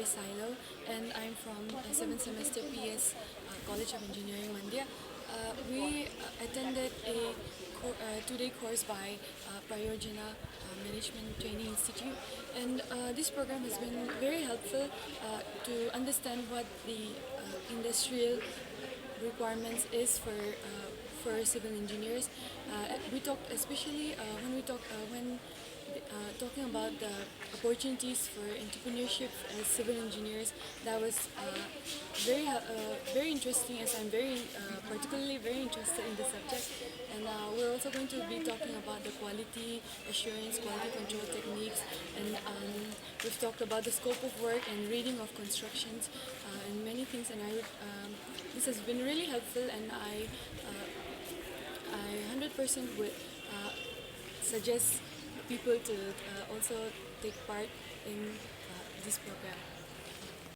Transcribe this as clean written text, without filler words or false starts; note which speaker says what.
Speaker 1: Silo, and I'm from 7th semester PS College of Engineering Mandya. We attended a 2-day course by Prayojana Management Training Institute, and this program has been very helpful to understand what the industrial requirements is for civil engineers. We talked especially when talking about the opportunities for entrepreneurship as civil engineers. That was very interesting, as I'm particularly very interested in the subject. And we're also going to be talking about the quality assurance, quality control techniques, and we've talked about the scope of work and reading of constructions and many things. And this has been really helpful, and I 100% would suggest people to also take part in this program.